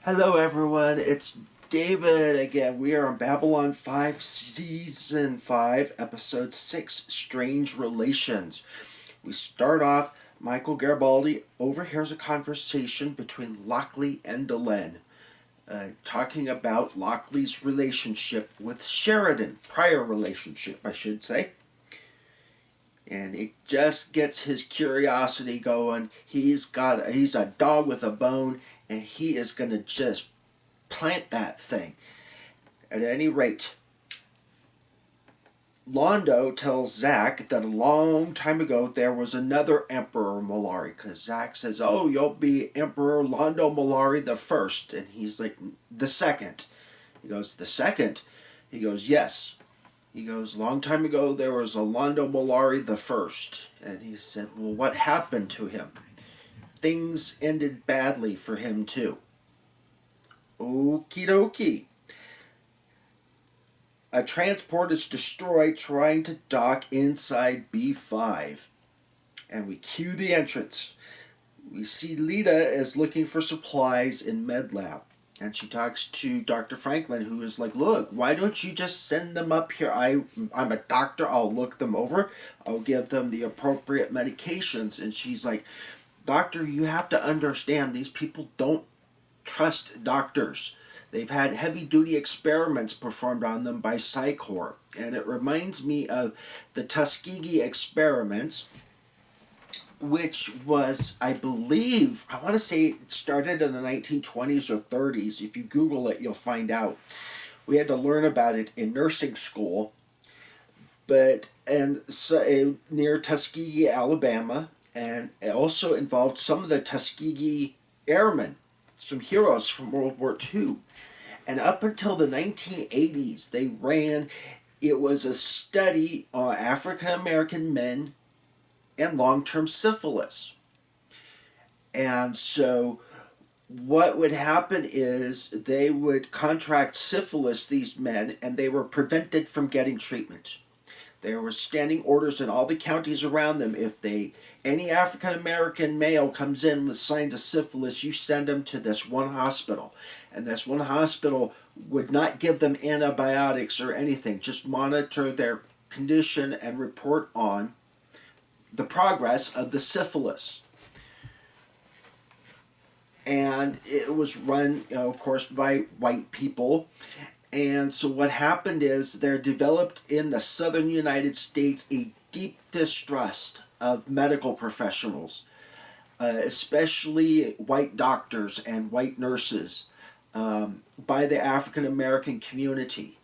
Hello everyone, it's David again. We are on Babylon 5, Season 5, Episode 6, Strange Relations. We start off, Michael Garibaldi overhears a conversation between Lochley and Delenn, talking about Lochley's relationship with Sheridan, prior relationship, I should say. And it just gets his curiosity going. He's a dog with a bone, and he is going to just plant that thing. At any rate, Londo tells Zack that a long time ago there was another Emperor Malari, because Zack says, "Oh, you'll be Emperor Londo Malari the first," and he's like, "The second." He goes, "The second?" He goes, "Yes." He goes, "Long time ago there was a Londo Malari the first." And he said, "Well, what happened to him?" "Things ended badly for him too." Okie dokie. A transport is destroyed trying to dock inside B5. And we cue the entrance. We see Lita is looking for supplies in Med Lab. And she talks to Dr. Franklin, who is like, "Look, why don't you just send them up here? I'm a doctor. I'll look them over. I'll give them the appropriate medications." And she's like, "Doctor, you have to understand, these people don't trust doctors. They've had heavy-duty experiments performed on them by Psychor." And it reminds me of the Tuskegee experiments, which was, I believe, I want to say it started in the 1920s or 30s. If you Google it, you'll find out. We had to learn about it in nursing school, near Tuskegee, Alabama, and it also involved some of the Tuskegee Airmen, some heroes from World War II. And up until the 1980s, it was a study on African American men and long-term syphilis. And so what would happen is they would contract syphilis, these men, and they were prevented from getting treatment. There were standing orders in all the counties around them. If any African American male comes in with signs of syphilis, you send them to this one hospital. And this one hospital would not give them antibiotics or anything, just monitor their condition and report on the progress of the syphilis. And it was run, of course, by white people. And so what happened is there developed in the southern United States a deep distrust of medical professionals, especially white doctors and white nurses, by the African American community.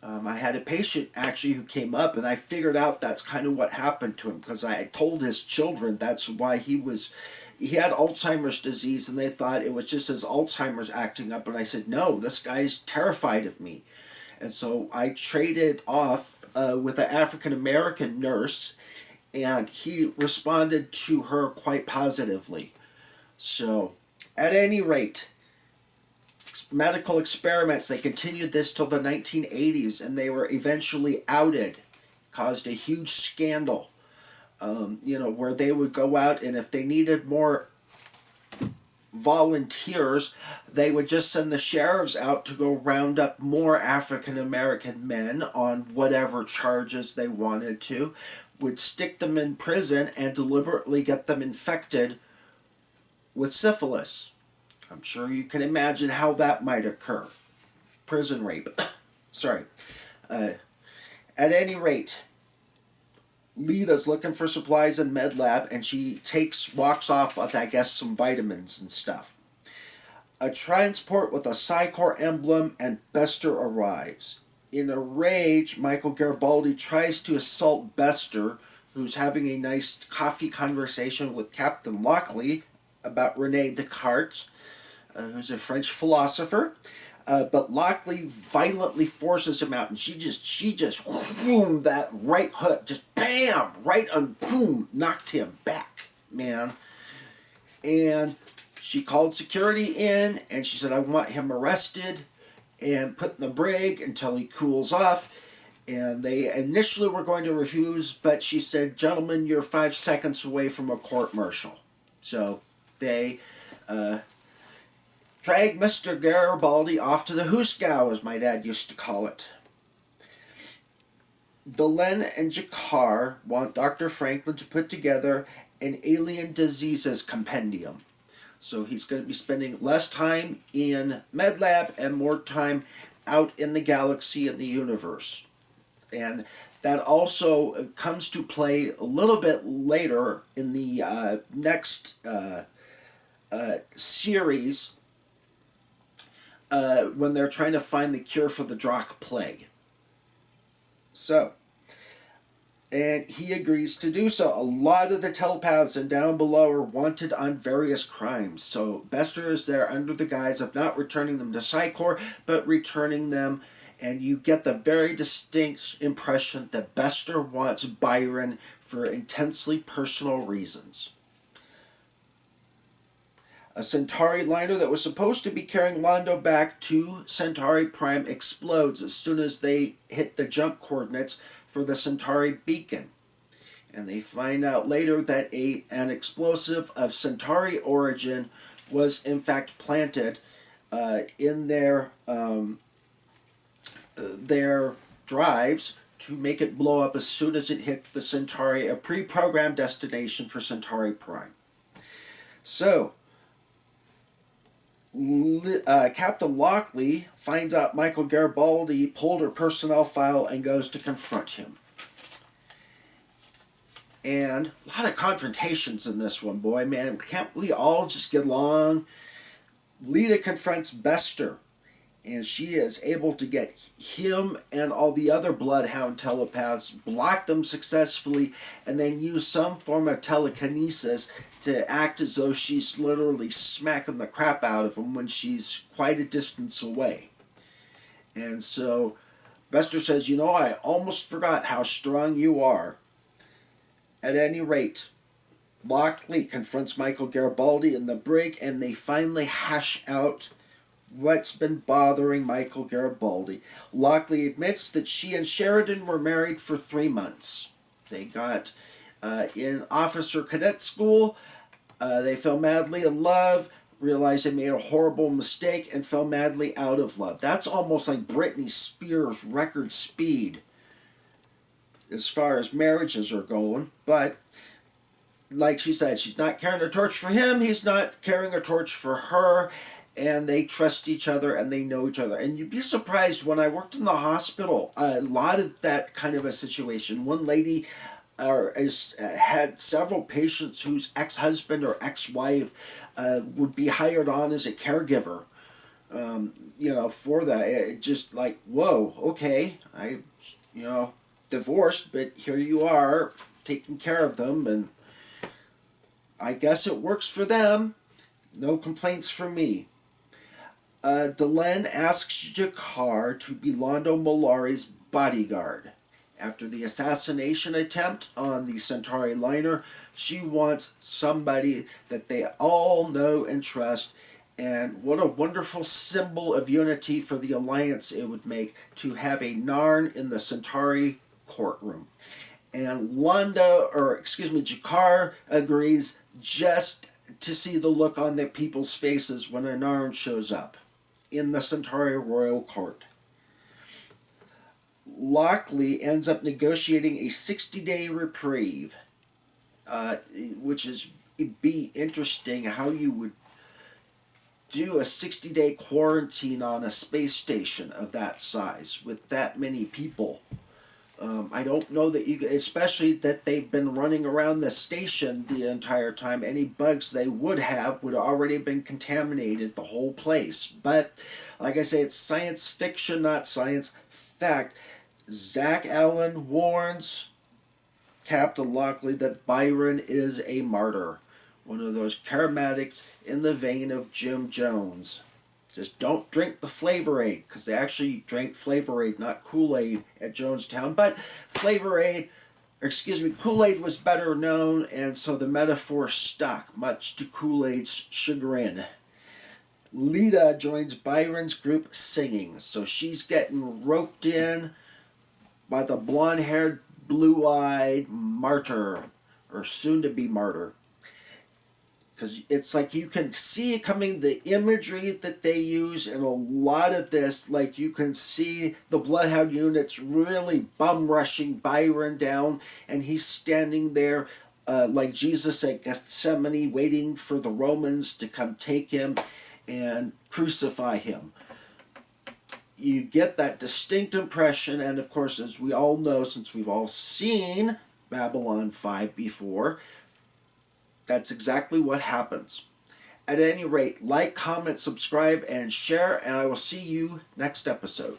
I had a patient actually who came up, and I figured out that's kind of what happened to him, because I told his children that's why he had Alzheimer's disease, and they thought it was just his Alzheimer's acting up. And I said, "No, this guy's terrified of me." And so I traded off with an African American nurse, and he responded to her quite positively. So, at any rate, medical experiments, they continued this till the 1980s, and they were eventually outed. Caused a huge scandal. Where they would go out, and if they needed more volunteers, they would just send the sheriffs out to go round up more African American men on whatever charges they wanted to, would stick them in prison and deliberately get them infected with syphilis. I'm sure you can imagine how that might occur. Prison rape. Sorry. At any rate, Lita's looking for supplies in Med Lab, and she walks off with, I guess, some vitamins and stuff. A transport with a Psychor emblem and Bester arrives. In a rage, Michael Garibaldi tries to assault Bester, who's having a nice coffee conversation with Captain Lochley about René Descartes, who's a French philosopher. But Lochley violently forces him out, and she just boom, that right hook, just bam, right on, boom, knocked him back, man. And she called security in, and she said, "I want him arrested and put in the brig until he cools off." And they initially were going to refuse, but she said, "Gentlemen, you're 5 seconds away from a court-martial." So they drag Mr. Garibaldi off to the Hooskow, as my dad used to call it. Delenn and Jakar want Dr. Franklin to put together an alien diseases compendium. So he's going to be spending less time in MedLab and more time out in the galaxy and the universe. And that also comes to play a little bit later in the next series when they're trying to find the cure for the Drakh plague. So, and he agrees to do so. A lot of the telepaths and down below are wanted on various crimes. So Bester is there under the guise of not returning them to Psychor, but returning them, and you get the very distinct impression that Bester wants Byron for intensely personal reasons. A Centauri liner that was supposed to be carrying Londo back to Centauri Prime explodes as soon as they hit the jump coordinates for the Centauri beacon. And they find out later that an explosive of Centauri origin was in fact planted in their drives to make it blow up as soon as it hit the Centauri, a pre-programmed destination for Centauri Prime. So, Captain Lochley finds out Michael Garibaldi pulled her personnel file and goes to confront him. And a lot of confrontations in this one, boy, man. Can't we all just get along? Lita confronts Bester, and she is able to get him and all the other Bloodhound telepaths, block them successfully, and then use some form of telekinesis to act as though she's literally smacking the crap out of him when she's quite a distance away. And so Bester says, I almost forgot how strong you are. At any rate, Lochley confronts Michael Garibaldi in the brig, and they finally hash out what's been bothering Michael Garibaldi. Lochley admits that she and Sheridan were married for 3 months. They got in officer cadet school. They fell madly in love, realized they made a horrible mistake, and fell madly out of love. That's almost like Britney Spears' record speed as far as marriages are going. But like she said, she's not carrying a torch for him, he's not carrying a torch for her, and they trust each other and they know each other. And you'd be surprised, when I worked in the hospital, a lot of that kind of a situation. One lady had several patients whose ex-husband or ex-wife would be hired on as a caregiver, for that. It just like, whoa, okay, I, divorced, but here you are taking care of them, and I guess it works for them. No complaints from me. Delenn asks Jakar to be Londo Mollari's bodyguard. After the assassination attempt on the Centauri liner, she wants somebody that they all know and trust, and what a wonderful symbol of unity for the Alliance it would make to have a Narn in the Centauri courtroom. And Jakar agrees just to see the look on the people's faces when a Narn shows up in the Centauri Royal Court. Lochley ends up negotiating a 60-day reprieve, which is, it'd be interesting how you would do a 60-day quarantine on a space station of that size with that many people. I don't know that you, especially that they've been running around the station the entire time. Any bugs they would have would already have been contaminated, the whole place. But, like I say, it's science fiction, not science fact. Zach Allen warns Captain Lochley that Byron is a martyr. One of those charismatics in the vein of Jim Jones. Just don't drink the Flavor Aid, because they actually drank Flavor Aid, not Kool-Aid, at Jonestown. But Kool-Aid was better known, and so the metaphor stuck, much to Kool-Aid's chagrin. Lita joins Byron's group singing, so she's getting roped in by the blonde-haired, blue-eyed martyr, or soon-to-be martyr. because it's like you can see it coming, the imagery that they use in a lot of this, like you can see the Bloodhound units really bum rushing Byron down, and he's standing there like Jesus at Gethsemane, waiting for the Romans to come take him and crucify him. You get that distinct impression, and of course, as we all know, since we've all seen Babylon 5 before, that's exactly what happens. At any rate, like, comment, subscribe, and share, and I will see you next episode.